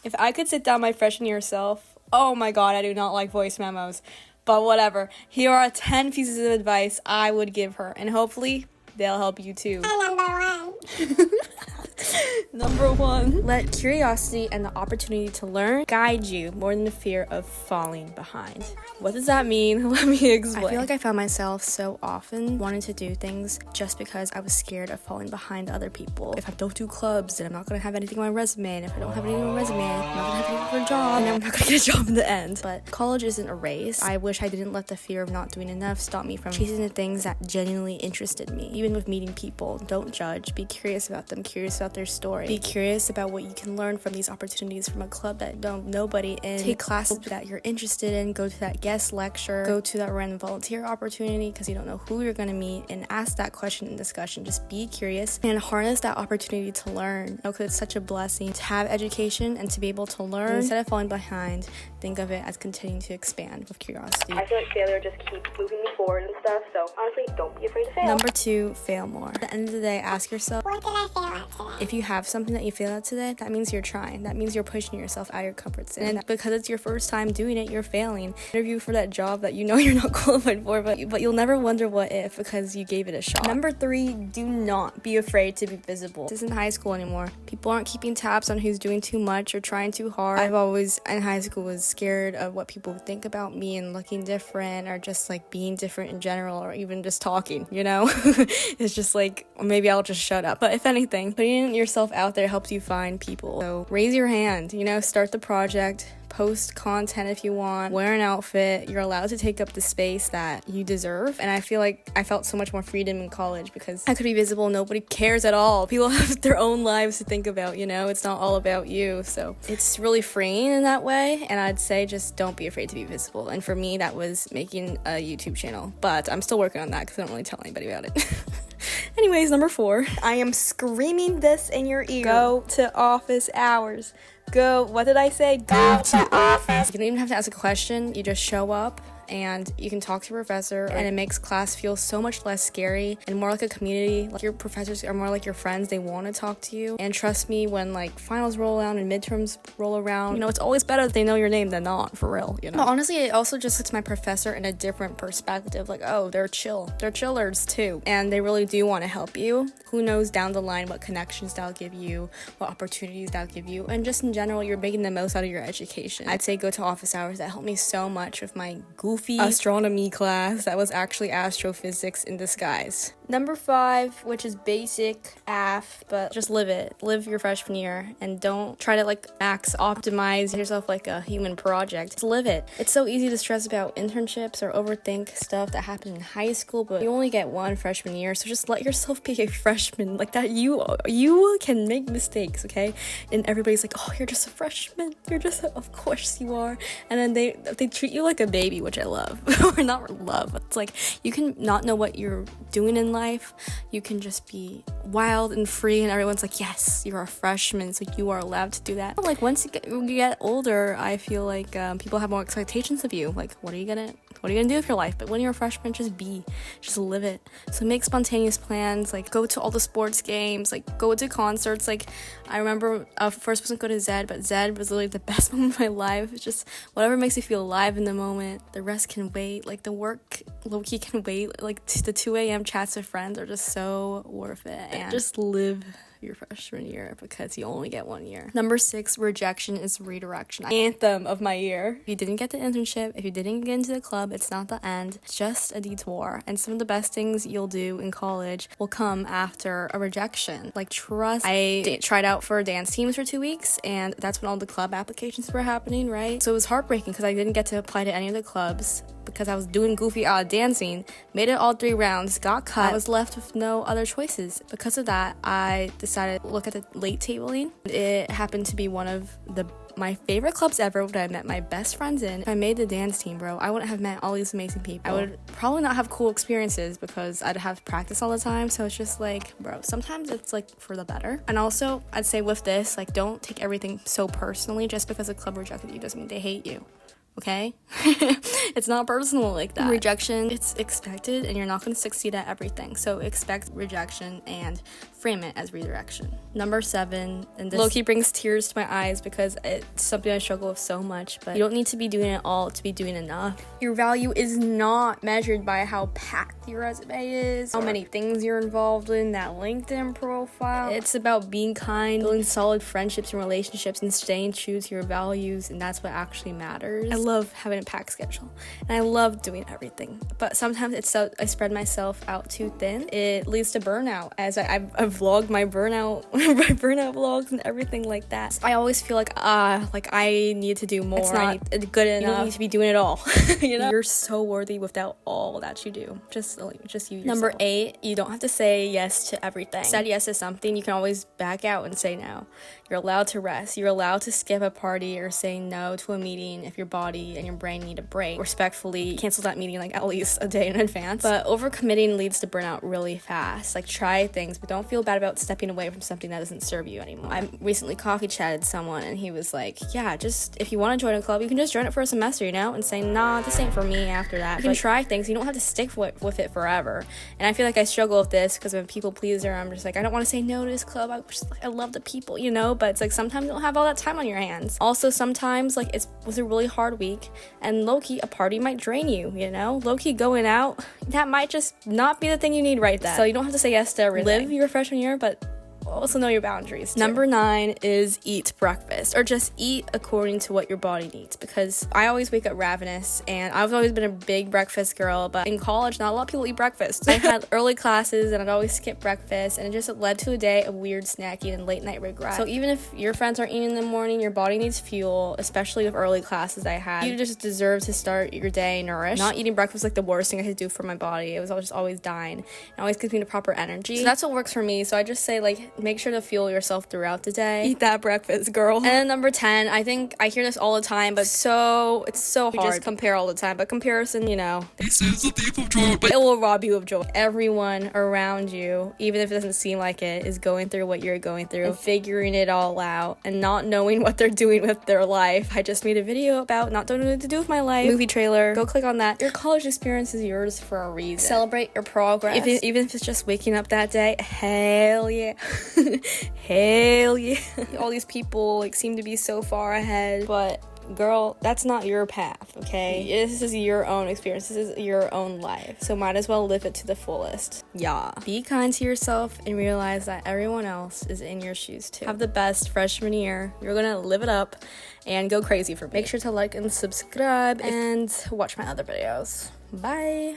If I could sit down my freshman year self, oh my god, I do not like voice memos. But whatever. Here are 10 pieces of advice I would give her, and hopefully they'll help you too. Number 1, let curiosity and the opportunity to learn guide you more than the fear of falling behind. What does that mean? Let me explain. I feel like I found myself so often wanting to do things just because I was scared of falling behind other people. If I don't do clubs, then I'm not going to have anything on my resume, and if I don't have anything on my resume, I'm not going to have anything for a job, and I'm not going to get a job in the end. But college isn't a race. I wish I didn't let the fear of not doing enough stop me from chasing the things that genuinely interested me. Even with meeting people, don't judge. Be curious about them, curious about their story. Be curious about what you can learn from these opportunities from a club that don't nobody in. Take classes that you're interested in, go to that guest lecture, go to that random volunteer opportunity because you don't know who you're going to meet, and ask that question in discussion. Just be curious and harness that opportunity to learn, because it's such a blessing to have education and to be able to learn. And instead of falling behind, think of it as continuing to expand with curiosity. I feel like failure just keeps moving me forward and stuff, so honestly, don't be afraid to fail. Number 2, fail more. At the end of the day, ask yourself, what did I fail at today? if you have something that you fail at today, that means you're trying. That means you're pushing yourself out of your comfort zone. And because it's your first time doing it, you're failing. Interview for that job that you know you're not qualified for, but you'll never wonder what if, because you gave it a shot. Number 3, do not be afraid to be visible. This isn't high school anymore. People aren't keeping tabs on who's doing too much or trying too hard. I've always, in high school, was scared of what people would think about me and looking different, or just like being different in general, or even just talking, you know? It's just like, maybe I'll just shut up. But if anything, putting yourself out there helps you find people. So raise your hand, start the project, post content if you want, wear an outfit. You're allowed to take up the space that you deserve. And I feel like I felt so much more freedom in college because I could be visible. Nobody cares at all. People have their own lives to think about, it's not all about you. So it's really freeing in that way. And I'd say just don't be afraid to be visible. And for me, that was making a YouTube channel, but I'm still working on that because I don't really tell anybody about it. Anyways, number 4, I am screaming this in your ear. Go to office hours. What did I say? Go to office. You don't even have to ask a question. You just show up and you can talk to your professor, and it makes class feel so much less scary and more like a community. Like, your professors are more like your friends. They want to talk to you. And trust me, when finals roll around and midterms roll around, it's always better if they know your name than not, for real, But honestly, it also just puts my professor in a different perspective. Like, oh, they're chill. They're chillers too. And they really do want to help you. Who knows down the line what connections they'll give you, what opportunities they'll give you. And just in general, you're making the most out of your education. I'd say go to office hours. That helped me so much with my goofy astronomy class that was actually astrophysics in disguise. Number 5, which is basic AF, but just live it. Live your freshman year and don't try to max optimize yourself like a human project. Just live it. It's so easy to stress about internships or overthink stuff that happened in high school, but you only get one freshman year, so just let yourself be a freshman. Like that, you can make mistakes, okay? And everybody's like, oh, you're just a freshman. Of course you are. And then they treat you like a baby, which I love. Or not love, but it's like, you can not know what you're doing in life. You can just be wild and free, and everyone's like, yes, you're a freshman, so you are allowed to do that. But once you get older, I feel like people have more expectations of you. Like, what are you gonna do with your life? But when you're a freshman, just live it. So make spontaneous plans, go to all the sports games, go to concerts. I remember first wasn't go to Zed, but Zed was literally the best moment of my life. It's just whatever makes you feel alive in the moment. The rest can wait. The work low-key can wait. The 2 a.m. chats with friends are just so worth it. And just live your freshman year because you only get 1 year. Number 6, rejection is redirection. Anthem of my year. If you didn't get the internship, if you didn't get into the club, it's not the end. It's just a detour. And some of the best things you'll do in college will come after a rejection. Trust. I tried out for dance teams for 2 weeks, and that's when all the club applications were happening, right? So it was heartbreaking because I didn't get to apply to any of the clubs because I was doing goofy dancing. Made it all 3 rounds, got cut. I was left with no other choices. Because of that, I decided to look at the late tabling. It happened to be one of my favorite clubs ever, what I met my best friends in. If I made the dance team, bro, I wouldn't have met all these amazing people. I would probably not have cool experiences because I'd have practice all the time. So it's just bro, sometimes it's for the better. And also, I'd say with this, don't take everything so personally. Just because a club rejected you doesn't mean they hate you. okay? It's not personal like that. Rejection, it's expected, and you're not going to succeed at everything. So expect rejection and frame it as redirection. Number 7, and this low-key brings tears to my eyes because it's something I struggle with so much, but you don't need to be doing it all to be doing enough. Your value is not measured by how packed your resume is, how many things you're involved in, that LinkedIn profile. It's about being kind, building solid friendships and relationships, and staying true to your values, and that's what actually matters. I love having a packed schedule, and I love doing everything, but sometimes I spread myself out too thin. It leads to burnout, as I've vlogged my burnout vlogs and everything like that. I always feel like I need to do more. It's not good enough. You don't need to be doing it all. You know, you're so worthy without all that you do. Just you yourself. Number 8, you don't have to say yes to everything. Said yes to something, you can always back out and say no. You're allowed to rest. You're allowed to skip a party or say no to a meeting if your body and your brain need a break. Respectfully cancel that meeting like at least a day in advance. But overcommitting leads to burnout really fast. Like, try things, but don't feel bad about stepping away from something that doesn't serve you anymore. I recently coffee chatted someone, and he was like, yeah, just if you want to join a club, you can just join it for a semester, you know, and say, nah, this ain't for me after that. You can try things. You don't have to stick with it forever. And I feel like I struggle with this because I'm a people pleaser. I'm just like, I don't want to say no to this club. I love the people, you know, but it's like sometimes you don't have all that time on your hands. Also, sometimes like it was a really hard week, and low-key a party might drain you, you know? Low-key going out, that might just not be the thing you need right then. So you don't have to say yes to everything. Live your freshman year, but also know your boundaries too. Number 9 is eat breakfast, or just eat according to what your body needs, because I always wake up ravenous, and I've always been a big breakfast girl, but in college not a lot of people eat breakfast. So I had early classes and I'd always skip breakfast, and it just led to a day of weird snacking and late night regret. So even if your friends aren't eating in the morning, your body needs fuel, especially with early classes I had. You just deserve to start your day nourished. Not eating breakfast was like the worst thing I could do for my body. It was just always dying. It always gives me the proper energy. So that's what works for me. So I just say, like, make sure to fuel yourself throughout the day. Eat that breakfast, girl. And then number 10, I think I hear this all the time, but it's so hard. We just compare all the time, but comparison, you know, this is the thief of joy. But it will rob you of joy. Everyone around you, even if it doesn't seem like it, is going through what you're going through, and figuring it all out, and not knowing what they're doing with their life. I just made a video about not knowing what to do with my life. Movie trailer. Go click on that. Your college experience is yours for a reason. Celebrate your progress. Even if it's just waking up that day, hell yeah. Hell yeah. All these people like seem to be so far ahead, but girl, that's not your path, okay? This is your own experience. This is your own life. So might as well live it to the fullest. Yeah. Be kind to yourself and realize that everyone else is in your shoes too. Have the best freshman year. You're gonna live it up and go crazy for me. Make sure to like and subscribe and watch my other videos. Bye.